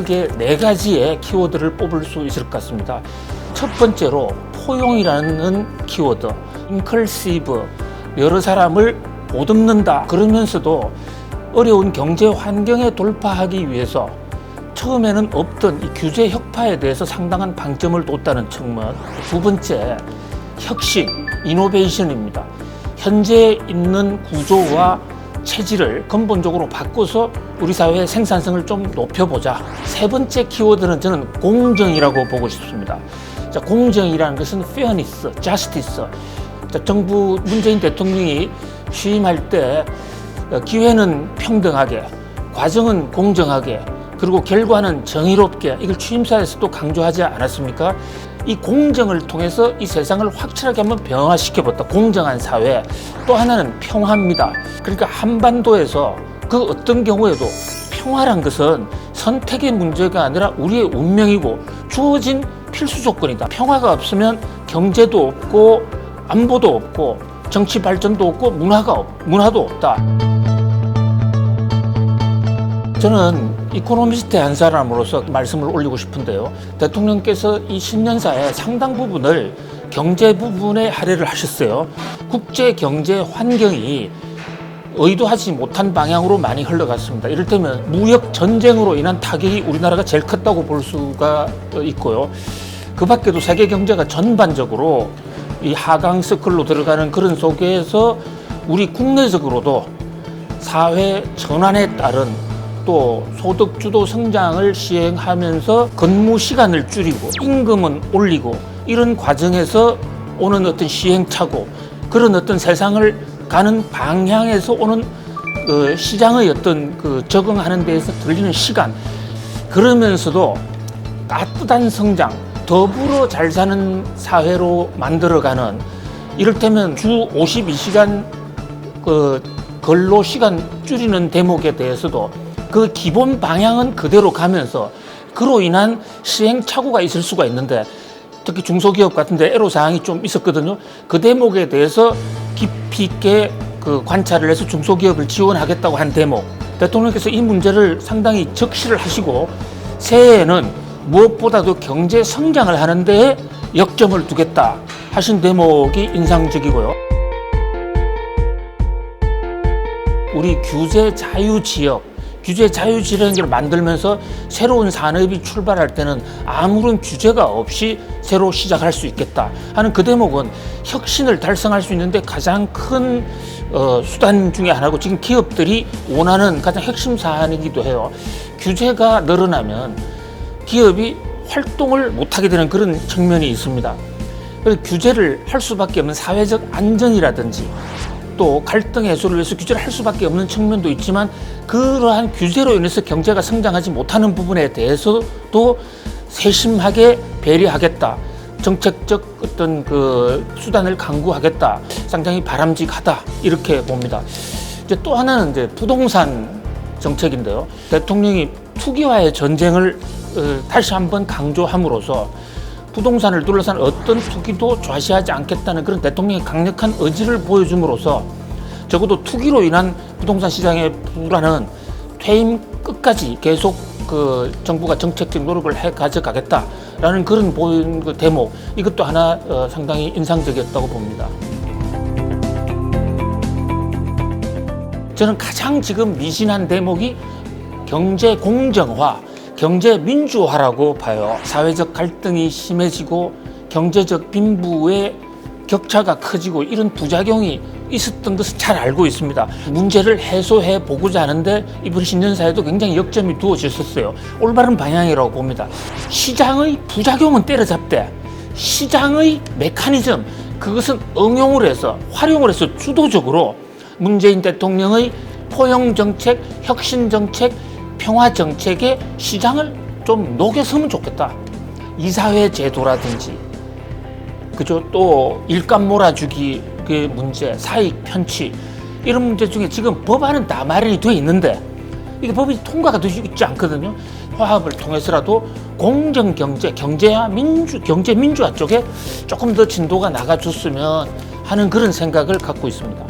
크게 네 가지의 키워드를 뽑을 수 있을 것 같습니다. 첫 번째로 포용이라는 키워드, 인클시브, 여러 사람을 보듬는다. 그러면서도 어려운 경제 환경에 돌파하기 위해서 처음에는 없던 이 규제 혁파에 대해서 상당한 방점을 뒀다는 측면. 두 번째, 혁신, 이노베이션입니다. 현재 있는 구조와 체질을 근본적으로 바꿔서 우리 사회의 생산성을 좀 높여보자. 세 번째 키워드는 저는 공정이라고 보고 싶습니다. 자, 공정이라는 것은 fairness, justice. 자, 정부 문재인 대통령이 취임할 때 기회는 평등하게, 과정은 공정하게, 그리고 결과는 정의롭게, 이걸 취임사에서도 강조하지 않았습니까? 이 공정을 통해서 이 세상을 확실하게 한번 변화시켜봤다. 공정한 사회. 또 하나는 평화입니다. 그러니까 한반도에서 그 어떤 경우에도 평화란 것은 선택의 문제가 아니라 우리의 운명이고 주어진 필수 조건이다. 평화가 없으면 경제도 없고 안보도 없고 정치 발전도 없고 문화도 없다. 저는 이코노미스트의 한 사람으로서 말씀을 올리고 싶은데요. 대통령께서 이 10년사의 상당 부분을 경제 부분에 할애를 하셨어요. 국제 경제 환경이 의도하지 못한 방향으로 많이 흘러갔습니다. 이를테면 무역 전쟁으로 인한 타격이 우리나라가 제일 컸다고 볼 수가 있고요. 그 밖에도 세계 경제가 전반적으로 이 하강 서클로 들어가는 그런 속에서 우리 국내적으로도 사회 전환에 따른 또 소득 주도 성장을 시행하면서 근무 시간을 줄이고 임금은 올리고 이런 과정에서 오는 어떤 시행착오, 그런 어떤 세상을 가는 방향에서 오는 시장의 어떤 적응하는 데에서 들리는 시간, 그러면서도 따뜻한 성장, 더불어 잘 사는 사회로 만들어가는, 이를테면 주 52시간 근로 시간 줄이는 대목에 대해서도 그 기본 방향은 그대로 가면서 그로 인한 시행착오가 있을 수가 있는데, 특히 중소기업 같은데 애로사항이 좀 있었거든요. 그 대목에 대해서 깊이 있게 관찰을 해서 중소기업을 지원하겠다고 한 대목, 대통령께서 이 문제를 상당히 적시를 하시고 새해에는 무엇보다도 경제 성장을 하는 데에 역점을 두겠다 하신 대목이 인상적이고요. 우리 규제 자유지역, 규제 자유지역을 만들면서 새로운 산업이 출발할 때는 아무런 규제가 없이 새로 시작할 수 있겠다 하는 그 대목은 혁신을 달성할 수 있는데 가장 큰 수단 중에 하나고, 지금 기업들이 원하는 가장 핵심 사안이기도 해요. 규제가 늘어나면 기업이 활동을 못하게 되는 그런 측면이 있습니다. 그래서 규제를 할 수밖에 없는 사회적 안정이라든지 또 갈등 해소를 위해서 규제를 할 수밖에 없는 측면도 있지만, 그러한 규제로 인해서 경제가 성장하지 못하는 부분에 대해서도 세심하게 배려하겠다, 정책적 어떤 수단을 강구하겠다, 상당히 바람직하다 이렇게 봅니다. 이제 또 하나는 이제 부동산 정책인데요. 대통령이 투기와의 전쟁을 다시 한번 강조함으로써 부동산을 둘러싼 어떤 투기도 좌시하지 않겠다는 그런 대통령의 강력한 의지를 보여줌으로써 적어도 투기로 인한 부동산 시장의 불안은 퇴임 끝까지 계속 정부가 정책적 노력을 해 가져가겠다라는 그런 보인 대목, 이것도 하나 상당히 인상적이었다고 봅니다. 저는 가장 지금 미진한 대목이 경제 공정화, 경제 민주화라고 봐요. 사회적 갈등이 심해지고 경제적 빈부의 격차가 커지고 이런 부작용이 있었던 것을 잘 알고 있습니다. 문제를 해소해 보고자 하는데 이번 신년사에도 굉장히 역점이 두어졌었어요. 올바른 방향이라고 봅니다. 시장의 부작용은 때려잡되 시장의 메커니즘, 그것은 응용을 해서 활용을 해서 주도적으로 문재인 대통령의 포용정책, 혁신정책, 평화정책에 시장을 좀 녹여서면 좋겠다. 이사회 제도라든지, 그죠? 또 일감 몰아주기 그 문제, 사익 편취, 이런 문제 중에 지금 법안은 다 마련이 되어 있는데 이게 법이 통과가 되지 않거든요. 화합을 통해서라도 공정경제, 경제 민주화 쪽에 조금 더 진도가 나가줬으면 하는 그런 생각을 갖고 있습니다.